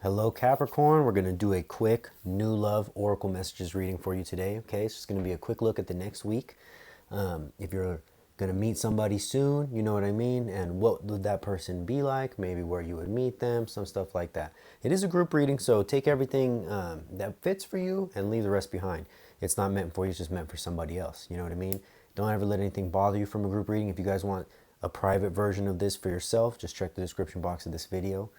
Hello Capricorn, we're going to do a quick new love oracle messages reading for you today. Okay, it's just going to be a quick look at the next week. If you're going to meet somebody soon, you know what I mean, and what would that person be like, maybe where you would meet them, some stuff like that. It is a group reading, so take everything that fits for you and leave the rest behind. It's not meant for you, it's just meant for somebody else, you know what I mean? Don't ever let anything bother you from a group reading. If you guys want a private version of this for yourself, just check the description box of this video.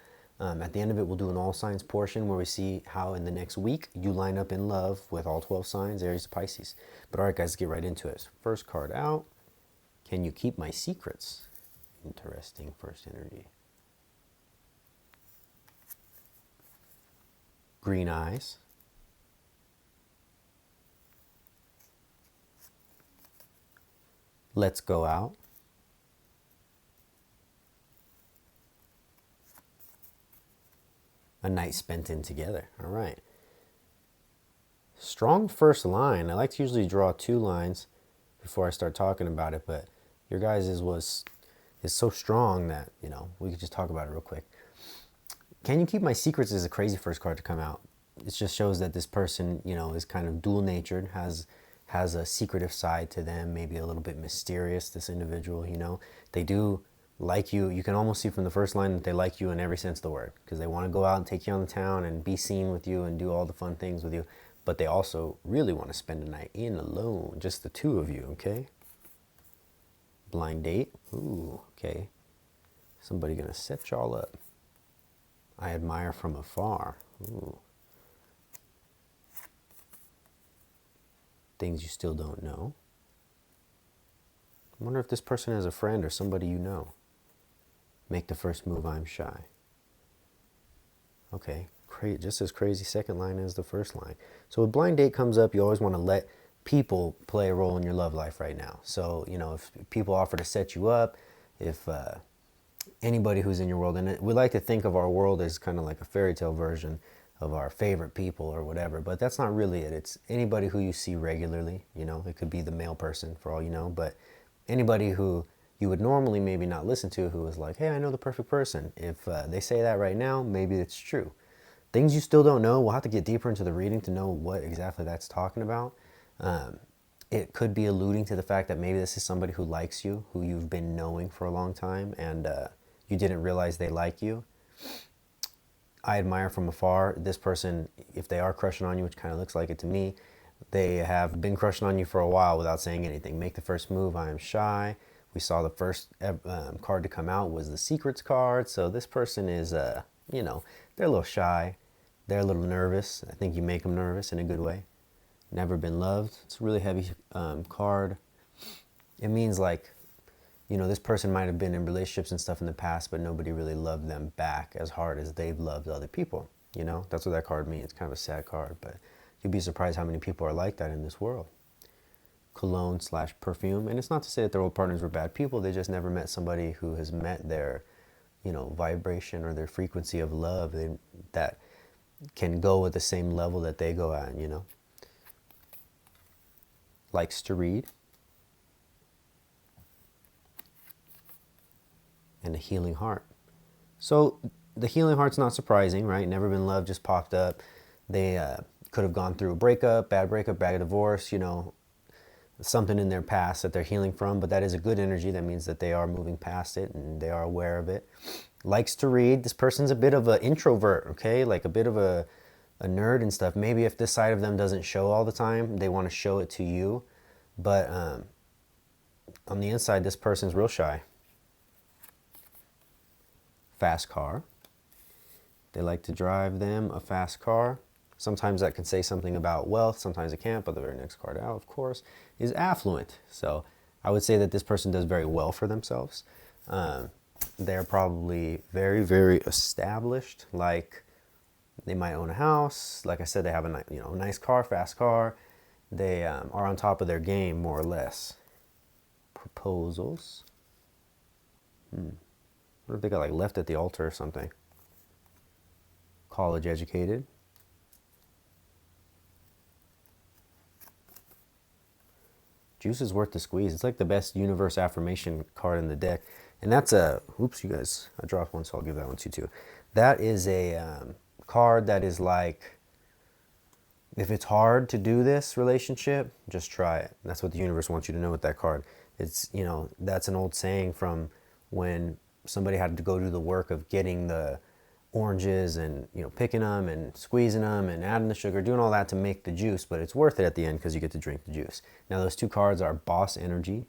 At the end of it, we'll do an all signs portion where we see how in the next week you line up in love with all 12 signs, Aries to Pisces. But all right, guys, let's get right into it. First card out. Can you keep my secrets? Interesting first energy. Green eyes. Let's go out. A night spent in together. All right. Strong first line. I like to usually draw two lines before I start talking about it, but your guys' is so strong that, you know, we could just talk about it real quick. Can you keep my secrets is a crazy first card to come out. It just shows that this person, you know, is kind of dual-natured, has a secretive side to them, maybe a little bit mysterious, this individual, you know. They do like you. You can almost see from the first line that they like you in every sense of the word, because they want to go out and take you on the town and be seen with you and do all the fun things with you. But they also really want to spend a night in alone, just the two of you, okay? Blind date. Ooh, okay. Somebody gonna set y'all up. I admire from afar. Ooh. Things you still don't know. I wonder if this person is a friend or somebody you know. Make the first move, I'm shy. Okay, just as crazy second line as the first line. So when blind date comes up, you always want to let people play a role in your love life right now. So, you know, if people offer to set you up, if anybody who's in your world, and we like to think of our world as kind of like a fairy tale version of our favorite people or whatever, but that's not really it. It's anybody who you see regularly, you know. It could be the male person for all you know, but anybody who you would normally maybe not listen to, who is like, hey, I know the perfect person. If they say that right now, maybe it's true. Things you still don't know, we'll have to get deeper into the reading to know what exactly that's talking about. It could be alluding to the fact that maybe this is somebody who likes you, who you've been knowing for a long time, and you didn't realize they like you. I admire from afar. This person, if they are crushing on you, which kind of looks like it to me, they have been crushing on you for a while without saying anything. Make the first move, I am shy. We saw the first card to come out was the secrets card. So this person is, you know, they're a little shy. They're a little nervous. I think you make them nervous in a good way. Never been loved. It's a really heavy card. It means like, you know, this person might have been in relationships and stuff in the past, but nobody really loved them back as hard as they've loved other people. You know, that's what that card means. It's kind of a sad card, but you'd be surprised how many people are like that in this world. Cologne / perfume. And it's not to say that their old partners were bad people. They just never met somebody who has met their, you know, vibration or their frequency of love that can go at the same level that they go at, you know. Likes to read. And a healing heart. So the healing heart's not surprising, right? Never been loved just popped up. They could have gone through a breakup, bad divorce, you know, something in their past that they're healing from, but that is a good energy. That means that they are moving past it and they are aware of it. Likes to read. This person's a bit of an introvert, okay? Like a bit of a nerd and stuff. Maybe if this side of them doesn't show all the time, they want to show it to you. But on the inside, this person's real shy. Fast car. They like to drive them a fast car. Sometimes that can say something about wealth, sometimes it can't, but the very next card out, of course, is affluent. So I would say that this person does very well for themselves. They're probably very, very established. Like they might own a house. Like I said, they have a nice car, fast car. They are on top of their game, more or less. Proposals. What if they got like left at the altar or something? College educated. Juice is worth the squeeze. It's like the best universe affirmation card in the deck. And that's a, oops, you guys, I dropped one, so I'll give that one to you too. That is a card that is like, if it's hard to do this relationship, just try it. That's what the universe wants you to know with that card. It's, you know, that's an old saying from when somebody had to go do the work of getting the oranges and, you know, picking them and squeezing them and adding the sugar, doing all that to make the juice, but it's worth it at the end because you get to drink the juice. Now, those two cards are Boss Energy,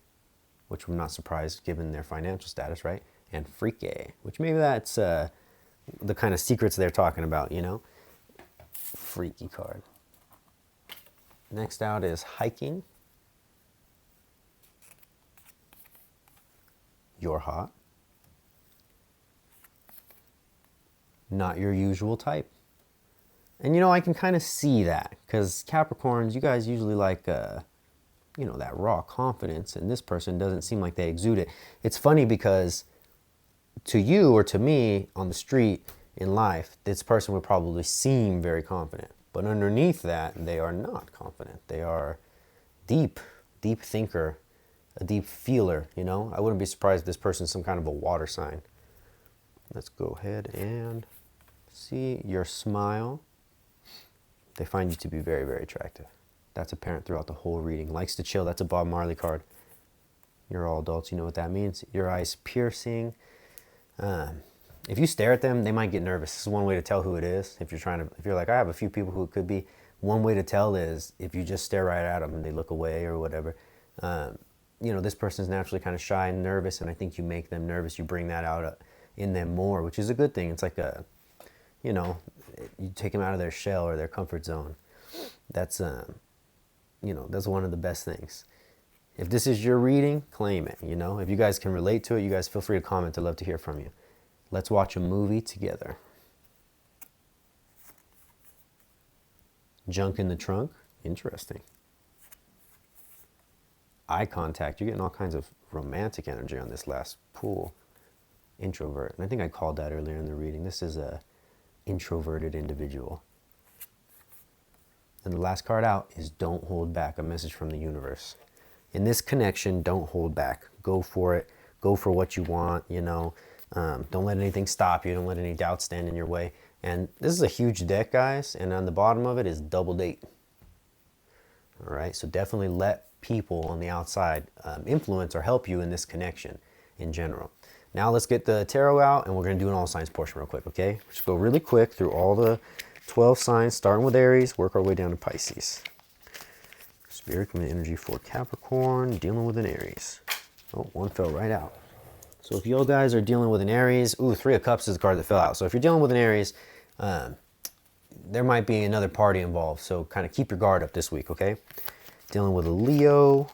which I'm not surprised given their financial status, right? And Freaky, which maybe that's the kind of secrets they're talking about, you know? Freaky card. Next out is Hiking. You're hot. Not your usual type. And you know, I can kind of see that because Capricorns, you guys usually like, you know, that raw confidence, and this person doesn't seem like they exude it. It's funny because to you or to me on the street in life, this person would probably seem very confident. But underneath that, they are not confident. They are deep thinker, a deep feeler, you know? I wouldn't be surprised if this person's some kind of a water sign. Let's go ahead and see your smile. They find you to be very, very attractive. That's apparent throughout the whole reading. Likes to chill. That's a Bob Marley card. You're all adults. You know what that means. Your eyes piercing. If you stare at them, they might get nervous. This is one way to tell who it is. If you're like, I have a few people who it could be. One way to tell is if you just stare right at them and they look away or whatever. You know, this person's naturally kind of shy and nervous, and I think you make them nervous. You bring that out in them more, which is a good thing. It's like a, you know, you take them out of their shell or their comfort zone. That's, you know, that's one of the best things. If this is your reading, claim it, you know. If you guys can relate to it, you guys feel free to comment. I'd love to hear from you. Let's watch a movie together. Junk in the trunk. Interesting. Eye contact. You're getting all kinds of romantic energy on this last pool. Introvert. And I think I called that earlier in the reading. This is a introverted individual. And the last card out is Don't Hold Back, a message from the universe. In this connection, don't hold back. Go for it. Go for what you want, you know. Don't let anything stop you. Don't let any doubt stand in your way. And this is a huge deck, guys. And on the bottom of it is double date. All right. So definitely let people on the outside influence or help you in this connection in general. Now let's get the tarot out, and we're going to do an all signs portion real quick, okay? Just go really quick through all the 12 signs, starting with Aries, work our way down to Pisces. Spirit community energy for Capricorn, dealing with an Aries. Oh, one fell right out. So if you guys are dealing with an Aries, ooh, Three of Cups is the card that fell out. So if you're dealing with an Aries, there might be another party involved. So kind of keep your guard up this week, okay? Dealing with a Leo.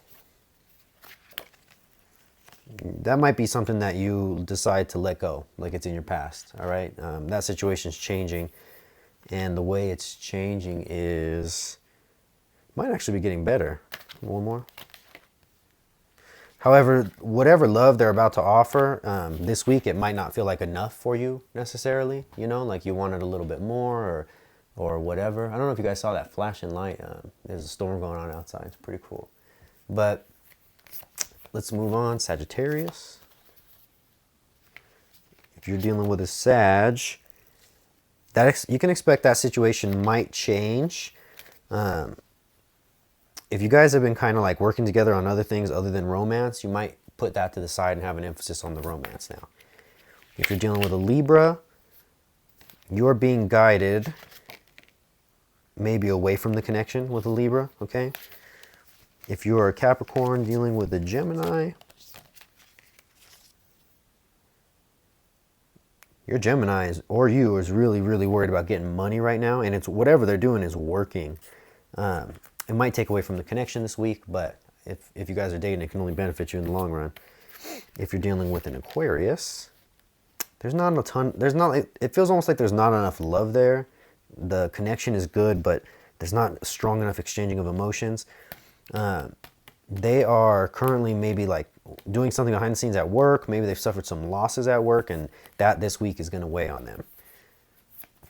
That might be something that you decide to let go, like it's in your past, all right? That situation's changing, and the way it's changing is, might actually be getting better. One more. However, whatever love they're about to offer this week, it might not feel like enough for you necessarily, you know, like you wanted a little bit more or whatever. I don't know if you guys saw that flashing light. There's a storm going on outside. It's pretty cool. But let's move on. Sagittarius. If you're dealing with a Sag, you can expect that situation might change. If you guys have been kind of like working together on other things other than romance, you might put that to the side and have an emphasis on the romance now. If you're dealing with a Libra, you're being guided maybe away from the connection with a Libra, okay? If you're a Capricorn dealing with a Gemini, your Gemini is really, really worried about getting money right now, and it's whatever they're doing is working. It might take away from the connection this week, but if you guys are dating, it can only benefit you in the long run. If you're dealing with an Aquarius, there's not a ton, it feels almost like there's not enough love there. The connection is good, but there's not strong enough exchanging of emotions. They are currently maybe like doing something behind the scenes at work. Maybe they've suffered some losses at work, and that this week is going to weigh on them.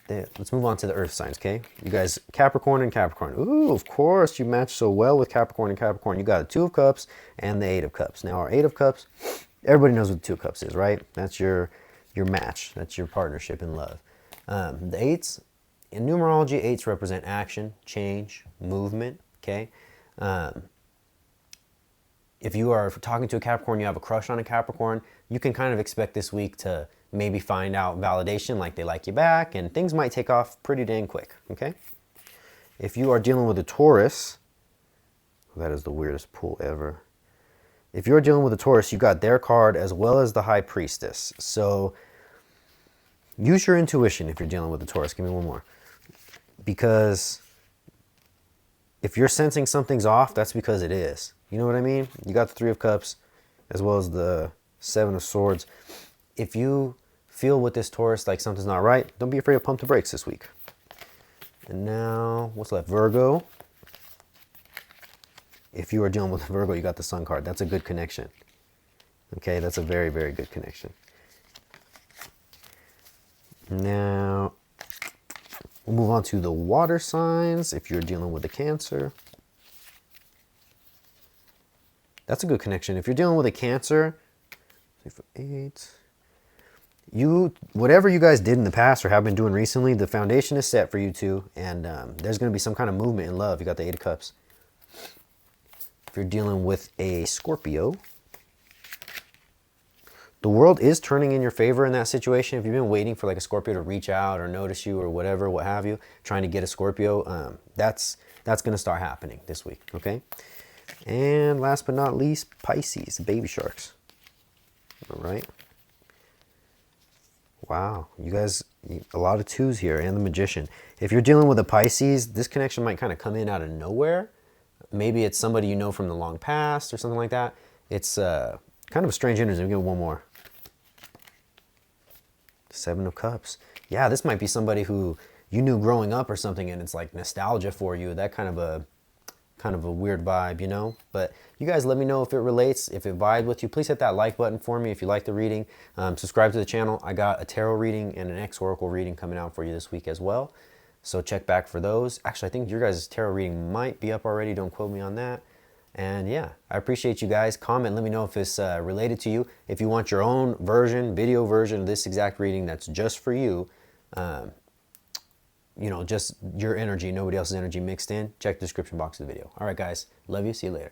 Let's move on to the earth signs, okay? You guys, Capricorn and Capricorn. Ooh, of course, you match so well with Capricorn and Capricorn. You got the Two of Cups and the Eight of Cups. Now, our Eight of Cups, everybody knows what the Two of Cups is, right? That's your match. That's your partnership in love. The Eights, in numerology, 8s represent action, change, movement, okay? If you are talking to a Capricorn, you have a crush on a Capricorn, you can kind of expect this week to maybe find out validation, like they like you back, and things might take off pretty dang quick, okay? If you are dealing with a Taurus, that is the weirdest pull ever. If you're dealing with a Taurus, you got their card as well as the High Priestess. So use your intuition if you're dealing with a Taurus. Give me one more. Because if you're sensing something's off, that's because it is. You know what I mean? You got the 3 of Cups as well as the 7 of Swords. If you feel with this Taurus like something's not right, don't be afraid to pump the brakes this week. And now, what's left? Virgo. If you are dealing with Virgo, you got the Sun card. That's a good connection. Okay, that's a very, very good connection. Now, we'll move on to the water signs. If you're dealing with a Cancer, that's a good connection. If you're dealing with a Cancer, 3, 4, 8. Whatever you guys did in the past or have been doing recently, the foundation is set for you two, and there's going to be some kind of movement in love. You got the 8 of Cups. If you're dealing with a Scorpio, the world is turning in your favor in that situation. If you've been waiting for like a Scorpio to reach out or notice you or whatever, what have you, trying to get a Scorpio, that's going to start happening this week, okay? And last but not least, Pisces, baby sharks. All right. Wow, you guys, a lot of 2s here, and the Magician. If you're dealing with a Pisces, this connection might kind of come in out of nowhere. Maybe it's somebody you know from the long past or something like that. It's kind of a strange energy. Let me give it one more. 7 of Cups. Yeah, this might be somebody who you knew growing up or something, and it's like nostalgia for you. That kind of a weird vibe, you know? But you guys let me know if it relates, if it vibed with you. Please hit that like button for me if you like the reading. Subscribe to the channel. I got a tarot reading and an X-Oracle reading coming out for you this week as well. So check back for those. Actually, I think your guys' tarot reading might be up already. Don't quote me on that. And yeah, I appreciate you guys. Comment, let me know if it's related to you. If you want your own version, video version of this exact reading that's just for you, you know, just your energy, nobody else's energy mixed in, check the description box of the video. All right, guys. Love you. See you later.